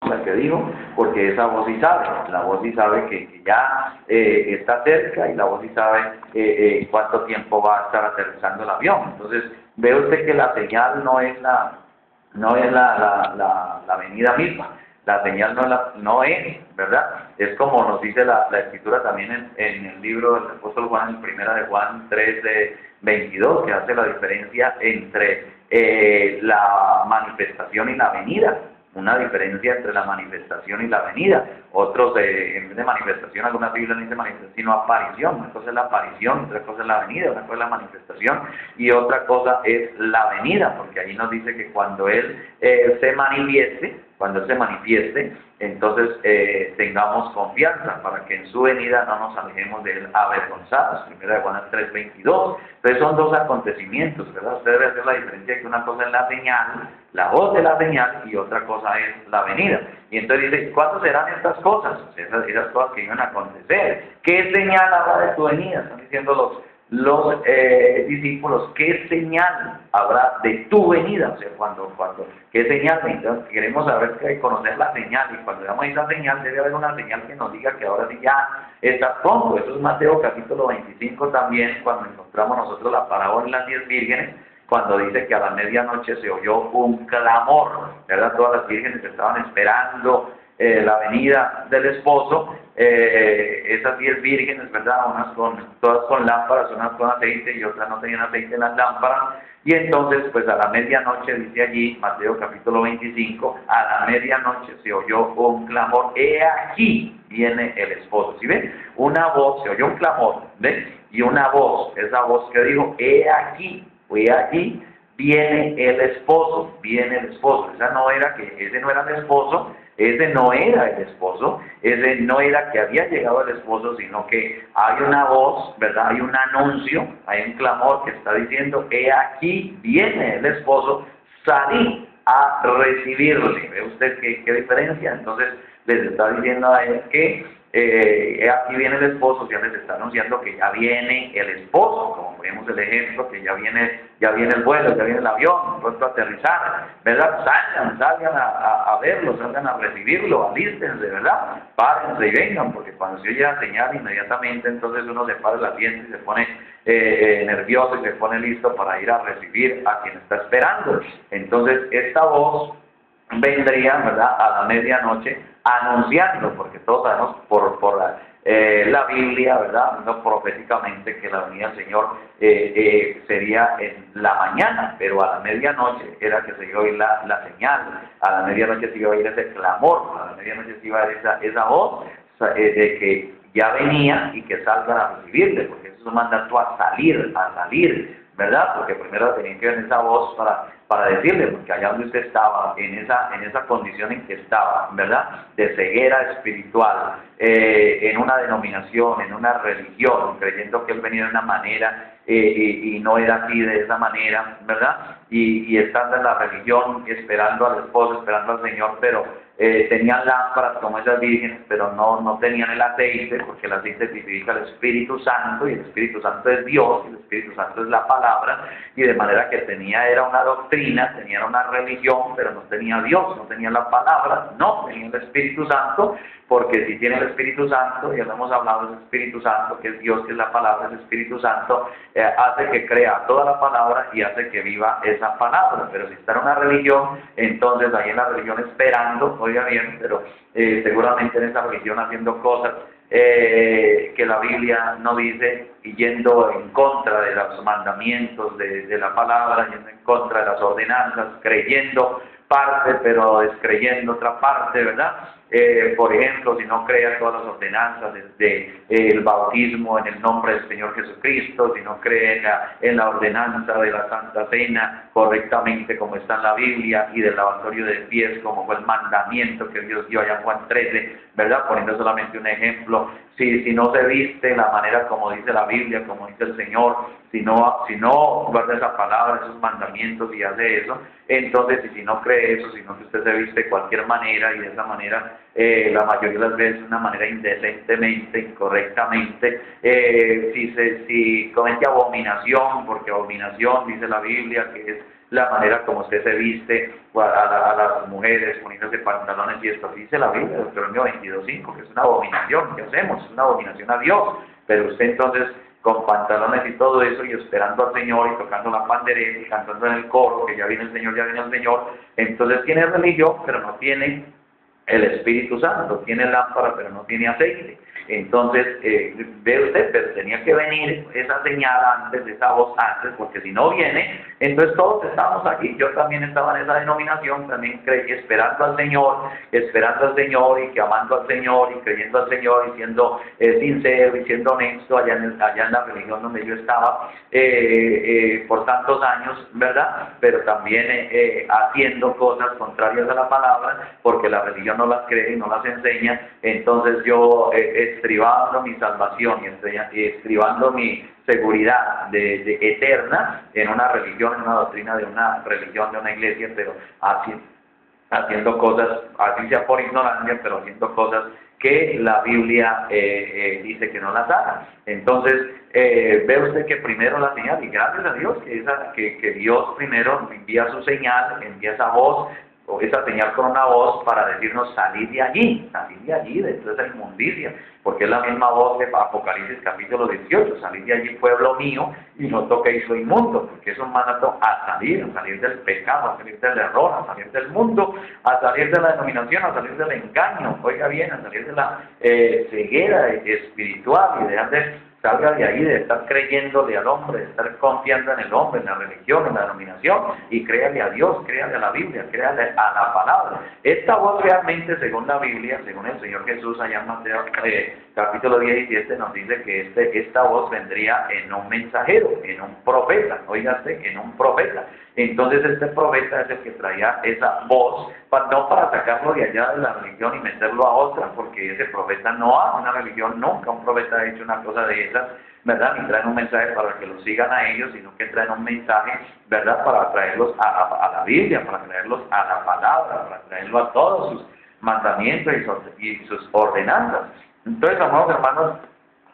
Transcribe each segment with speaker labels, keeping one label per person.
Speaker 1: la que dijo, porque esa voz sí sabe, la voz sí sabe que ya está cerca y la voz sí sabe cuánto tiempo va a estar aterrizando el avión. Entonces, ve usted que la señal no es la venida misma, la señal no es, ¿verdad? Es como nos dice la escritura también en el libro del apóstol Juan, en primera de Juan 3:22, que hace la diferencia entre la manifestación y la venida. Una diferencia entre la manifestación y la venida. Otros, en vez de manifestación, algunas Biblias no dicen manifestación, sino aparición. Una cosa es la aparición, otra cosa es la venida, una cosa es la manifestación y otra cosa es la venida, porque ahí nos dice que cuando Él se manifieste, entonces tengamos confianza para que en su venida no nos alejemos de Él avergonzados. Primera de Juan 3:22. Entonces son dos acontecimientos, ¿verdad? Usted debe hacer la diferencia que una cosa es la señal, la voz de la señal, y otra cosa es la venida. Y entonces dice, ¿cuándo serán estas cosas? Esas cosas que iban a acontecer. ¿Qué señal habrá de tu venida? Están diciendo los discípulos, ¿qué señal habrá de tu venida? O sea, ¿qué señal? Entonces, queremos saber, conocer la señal, y cuando veamos esa señal, debe haber una señal que nos diga que ahora sí ya está pronto. Eso es Mateo capítulo 25 también, cuando encontramos nosotros la parábola de las 10 vírgenes, cuando dice que a la medianoche se oyó un clamor, ¿verdad? Todas las vírgenes estaban esperando la venida del esposo. Esas 10 vírgenes, ¿verdad? Todas con lámparas, unas con aceite y otras no tenían aceite en las lámparas. Y entonces, pues a la medianoche, dice allí, Mateo capítulo 25, a la medianoche se oyó un clamor, he aquí viene el esposo. ¿Sí ven? Una voz, se oyó un clamor, ¿ven? Y una voz, esa voz que dijo, he aquí viene el esposo, viene el esposo. Ese no era el esposo, ese no era el esposo, ese no era que había llegado el esposo, sino que hay una voz, ¿verdad? Hay un anuncio, hay un clamor que está diciendo, he aquí viene el esposo, salid a recibirle. ¿Ve usted qué diferencia? Entonces les está diciendo a él que aquí viene el esposo, ya les está anunciando que ya viene el esposo, como vemos el ejemplo, que ya viene el vuelo, ya viene el avión, pronto a aterrizar, ¿verdad? Salgan a verlo, salgan a recibirlo, alístense, ¿verdad? Párense y vengan, porque cuando se oye la señal, inmediatamente entonces uno se para el asiento y se pone nervioso y se pone listo para ir a recibir a quien está esperando. Entonces esta voz vendría, ¿verdad?, a la medianoche anunciando, porque todos sabemos por la Biblia, ¿verdad?, no proféticamente, que la venida del Señor sería en la mañana, pero a la medianoche era que se iba a oír la señal, a la medianoche se iba a oír ese clamor, a la medianoche se iba a oír esa voz de que ya venía y que salgan a recibirle, porque eso es un mandato a salir, ¿verdad? Porque primero tenían que ver esa voz para decirle, porque allá donde usted estaba, en esa condición en que estaba, ¿verdad? De ceguera espiritual, en una denominación, en una religión, creyendo que él venía de una manera y no era así de esa manera, ¿verdad? Y estando en la religión, esperando al esposo, esperando al Señor, pero tenían lámparas como esas vírgenes, pero no tenían el aceite, porque el aceite significa el Espíritu Santo, y el Espíritu Santo es Dios, y el Espíritu Santo es la palabra, y de manera que era una doctrina, tenía una religión, pero no tenía Dios, no tenía la palabra, no tenía el Espíritu Santo, porque si tiene el Espíritu Santo, ya lo hemos hablado del Espíritu Santo, que es Dios, que es la palabra, el Espíritu Santo hace que crea toda la palabra y hace que viva esa palabra. Pero si está en una religión, entonces ahí en la religión esperando, oiga bien, pero seguramente en esa religión haciendo cosas que la Biblia no dice, y yendo en contra de los mandamientos de la palabra, yendo en contra de las ordenanzas, creyendo parte pero descreyendo otra parte, ¿verdad? Por ejemplo, si no cree todas las ordenanzas el bautismo en el nombre del Señor Jesucristo, si no cree en la ordenanza de la Santa Cena correctamente como está en la Biblia, y del lavatorio de pies como fue el mandamiento que Dios dio allá en Juan 13, ¿verdad? Poniendo solamente un ejemplo, si no se viste la manera como dice la Biblia, como dice el Señor, si no guarda esa palabra, esos mandamientos y hace eso, entonces, y si no cree eso, sino que usted se viste de cualquier manera, y de esa manera, la mayoría de las veces, de una manera indecentemente, incorrectamente, si comete abominación, porque abominación, dice la Biblia, que es la manera como usted se viste, o a las mujeres poniéndose pantalones y esto. Dice la Biblia, Deuteronomio 22:5, que es una abominación. ¿Qué hacemos? Es una abominación a Dios. Pero usted entonces, con pantalones y todo eso, y esperando al Señor, y tocando la pandereta, y cantando en el coro, que ya viene el Señor, ya viene el Señor, entonces tiene religión, pero no tiene el Espíritu Santo, tiene lámpara, pero no tiene aceite. Entonces, ve usted, pero tenía que venir esa señal antes, esa voz antes, porque si no viene, entonces todos estamos aquí. Yo también estaba en esa denominación, también creí, esperando al Señor, y que amando al Señor, y creyendo al Señor, y siendo sincero, y siendo honesto allá en la religión donde yo estaba por tantos años, ¿verdad? Pero también haciendo cosas contrarias a la palabra, porque la religión no las cree y no las enseña. Entonces yo estribando mi salvación y estribando mi seguridad de eterna en una religión, en una doctrina de una religión, de una iglesia, pero haciendo cosas, así sea por ignorancia, pero haciendo cosas que la Biblia dice que no las haga. Entonces, ve usted que primero la señal, y gracias a Dios que Dios primero envía su señal, envía esa voz, o esa señal con una voz para decirnos salid de allí, de toda esa inmundicia, porque es la misma voz de Apocalipsis capítulo 18, salid de allí pueblo mío y no toquéis lo inmundo, porque es un mandato a salir del pecado, a salir del error, a salir del mundo, a salir de la denominación, a salir del engaño, oiga bien, a salir de la ceguera espiritual y salga de ahí, de estar creyéndole al hombre, de estar confiando en el hombre, en la religión, en la denominación, y créale a Dios, créale a la Biblia, créale a la palabra. Esta voz realmente, según la Biblia, según el Señor Jesús, allá en Mateo capítulo 17, nos dice que esta voz vendría en un mensajero, en un profeta, oígase, en un profeta. Entonces este profeta es el que traía esa voz, no para sacarlo de allá de la religión y meterlo a otra, porque ese profeta no ama una religión, nunca un profeta ha hecho una cosa de esas, ¿verdad? Ni traen un mensaje para que los sigan a ellos, sino que traen un mensaje, ¿verdad? Para traerlos a la Biblia, para traerlos a la palabra, para traerlos a todos sus mandamientos y sus ordenanzas. Entonces, amados hermanos,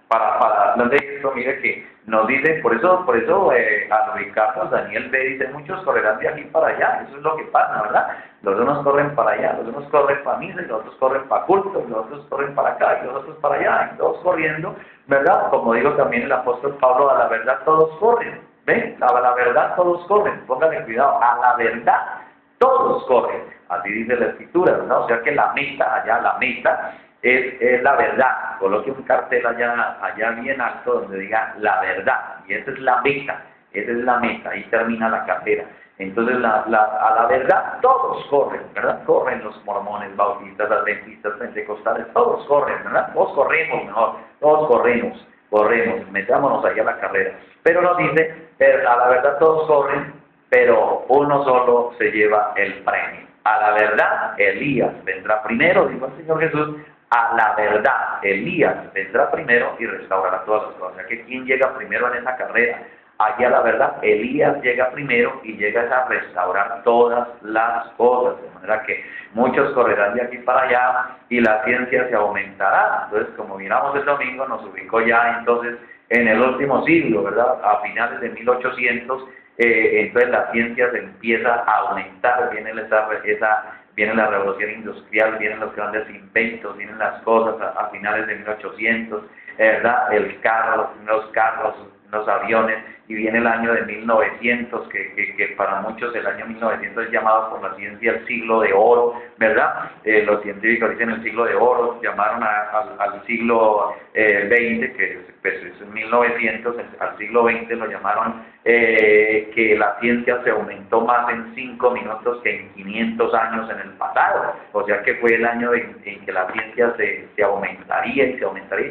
Speaker 1: para hablar de esto, mire que nos dice, por eso a ubicarnos, Daniel B dice, muchos correrán de aquí para allá, eso es lo que pasa, ¿verdad? Los unos corren para allá, los unos corren para misa, los otros corren para cultos, los otros corren para acá y los otros para allá, y todos corriendo, ¿verdad? Como digo también el apóstol Pablo, a la verdad todos corren, ¿ven? A la verdad todos corren, pónganle cuidado, a la verdad todos corren, así dice la escritura, ¿verdad? O sea que la meta es la verdad. Coloque un cartel allá bien alto donde diga la verdad, y esa es la meta, ahí termina la cartera. Entonces a la verdad todos corren, ¿verdad? Corren los mormones, bautistas, adventistas, pentecostales, todos corren, ¿verdad? Todos corremos mejor, todos corremos, metámonos allá a la carrera. Pero nos dice, a la verdad todos corren, pero uno solo se lleva el premio. A la verdad, Elías vendrá primero, dijo el Señor Jesús. A la verdad, Elías vendrá primero y restaurará todas las cosas. O sea que ¿quién llega primero en esa carrera? Allí a la verdad, Elías llega primero y llega a restaurar todas las cosas. De manera que muchos correrán de aquí para allá y la ciencia se aumentará. Entonces, como miramos el domingo, nos ubicó ya entonces en el último siglo, ¿verdad? A finales de 1800, entonces la ciencia se empieza a aumentar, viene la revolución industrial, vienen los grandes inventos, vienen las cosas a finales de 1800, ¿verdad? El carro, los primeros carros, los aviones, y viene el año de 1900, que para muchos el año 1900 es llamado por la ciencia el siglo de oro, ¿verdad? Los científicos dicen el siglo de oro, llamaron al siglo XX, que pues, es 1900, al siglo XX lo llamaron que la ciencia se aumentó más en 5 minutos que en 500 años en el pasado, o sea que fue el año en que la ciencia se aumentaría y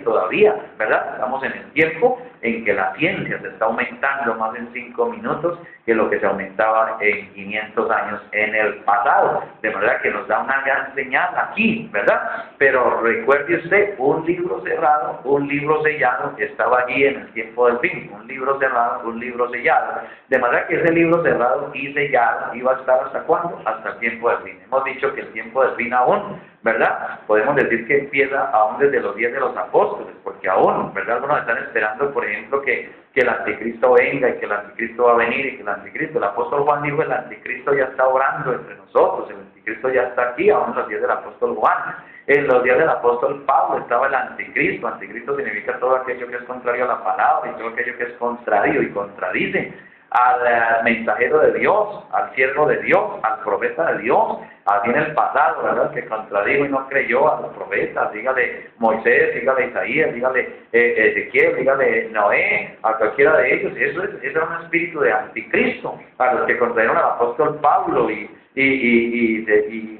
Speaker 1: todavía, ¿verdad? Estamos en el tiempo en que la ciencia se está aumentando más en 5 minutos que lo que se aumentaba en 500 años en el pasado, de manera que nos da una gran señal aquí, ¿verdad? Pero recuerde usted, un libro cerrado, un libro sellado, estaba allí en el tiempo del fin, un libro cerrado, un libro sellado, de manera que ese libro cerrado y sellado iba a estar ¿hasta cuándo? Hasta el tiempo del fin. Hemos dicho que el tiempo del fin aún ¿verdad? Podemos decir que empieza aún desde los días de los apóstoles, porque aún, ¿verdad? Algunos están esperando, por ejemplo, que el anticristo venga y que el anticristo va a venir y que el apóstol Juan dijo, el anticristo ya está orando entre nosotros, el anticristo ya está aquí, aún en los días del apóstol Juan. En los días del apóstol Pablo estaba el anticristo. Anticristo significa todo aquello que es contrario a la palabra y todo aquello que es contrario y contradice al mensajero de Dios, al siervo de Dios, al profeta de Dios. Así en el pasado, ¿verdad? Que contradijo y no creyó a los profetas, dígale Moisés, dígale Isaías, dígale Ezequiel, dígale Noé, a cualquiera de ellos. Eso era un espíritu de anticristo, a los que contradijeron al apóstol Pablo y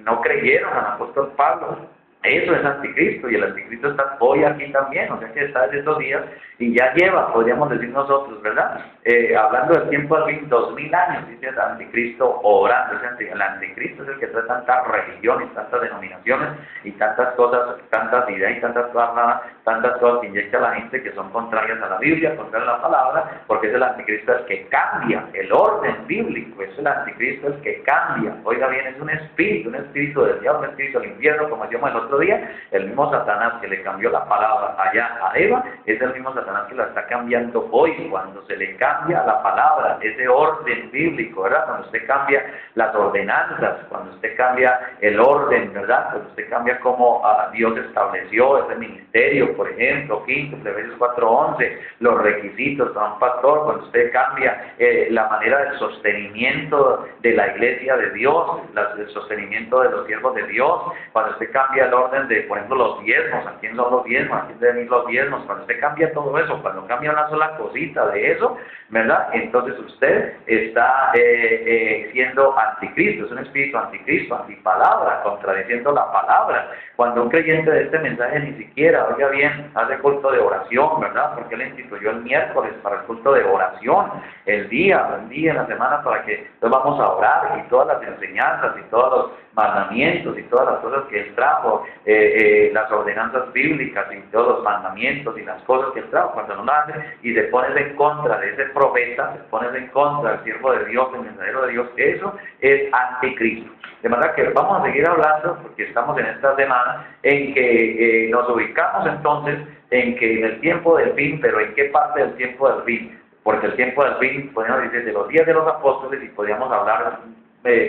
Speaker 1: no creyeron al apóstol Pablo. Eso es anticristo, y el anticristo está hoy aquí también, o sea que está en estos días y ya lleva, podríamos decir nosotros, ¿verdad? Hablando del tiempo del fin, 2000 años, dice el anticristo obrando. El anticristo es el que trae tantas religiones, tantas denominaciones y tantas cosas, tantas ideas y tantas cosas que inyecta a la gente que son contrarias a la Biblia, contrarias a la palabra, porque es el anticristo el que cambia el orden bíblico, es el anticristo el que cambia. Oiga bien, es un espíritu del diablo, un espíritu del infierno, como decíamos el otro día. El mismo Satanás que le cambió la palabra allá a Eva, es el mismo Satanás que la está cambiando hoy, cuando se le cambia la palabra, ese orden bíblico, ¿verdad? Cuando usted cambia las ordenanzas, cuando usted cambia el orden, ¿verdad? Cuando usted cambia cómo Dios estableció ese ministerio, por ejemplo, Efesios 4:11, los requisitos para un pastor, cuando usted cambia la manera del sostenimiento de la iglesia de Dios, el sostenimiento de los siervos de Dios, cuando usted cambia el orden de, por ejemplo, los diezmos, ¿a quién son los diezmos? ¿A quién deben ir los diezmos? Cuando usted cambia todo eso, cuando cambia una sola cosita de eso, ¿verdad? Entonces usted está siendo anticristo, es un espíritu anticristo, antipalabra, contradiciendo la palabra. Cuando un creyente de este mensaje ni siquiera, oiga bien, hace culto de oración, ¿verdad? Porque él instituyó el miércoles para el culto de oración, el día en la semana para que nos vamos a orar, y todas las enseñanzas y todos los mandamientos y todas las cosas que él trajo, las ordenanzas bíblicas y todos los mandamientos y las cosas que él trajo, cuando no lo hace y se pones en contra de ese profeta, se pones en contra del siervo de Dios, el mensajero de Dios, eso es anticristo. De manera que vamos a seguir hablando, porque estamos en esta semana en que nos ubicamos entonces en que en el tiempo del fin, pero ¿en qué parte del tiempo del fin? Porque el tiempo del fin, podríamos decir, de los días de los apóstoles, y podríamos hablar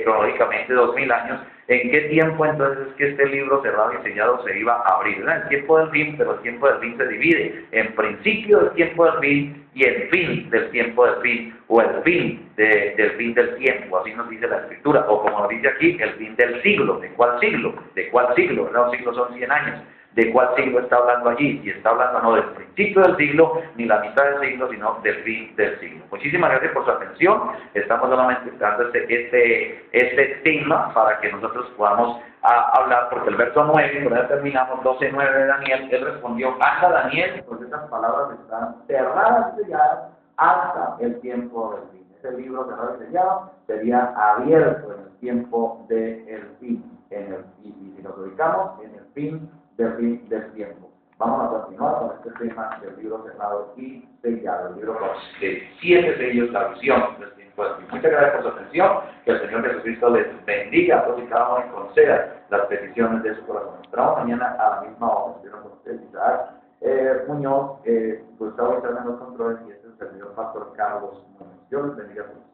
Speaker 1: cronológicamente 2000 años, ¿en qué tiempo entonces es que este libro cerrado y sellado se iba a abrir? ¿Verdad? El tiempo del fin, pero el tiempo del fin se divide en principio del tiempo del fin y el fin del tiempo del fin, o el fin del fin del tiempo, así nos dice la Escritura, o como nos dice aquí, el fin del siglo. ¿De cuál siglo? ¿De cuál siglo? ¿Verdad? Un siglo son 100 años. ¿De cuál siglo está hablando allí? Y está hablando no del principio del siglo, ni la mitad del siglo, sino del fin del siglo. Muchísimas gracias por su atención. Estamos solamente dando este tema para que nosotros podamos hablar, porque el verso 9, por ahí terminamos, 12:9 de Daniel, él respondió, anda Daniel, porque esas palabras están cerradas y selladas hasta el tiempo del fin. Ese libro cerrado y sellado sería abierto en el tiempo del fin, y si nos ubicamos en el fin del tiempo. Vamos a continuar con este tema del libro cerrado y sellado, el libro con 7 sellos, la visión del tiempo del fin. Muchas gracias por su atención, que el Señor Jesucristo les bendiga a todos y cada uno y conceda las peticiones de su corazón. Nos esperamos mañana a la misma hora. Estuvieron con ustedes Isaac Muñoz, Gustavo Isabel en los controles, y este es el servidor pastor Carlos Muñoz. Dios les bendiga a todos.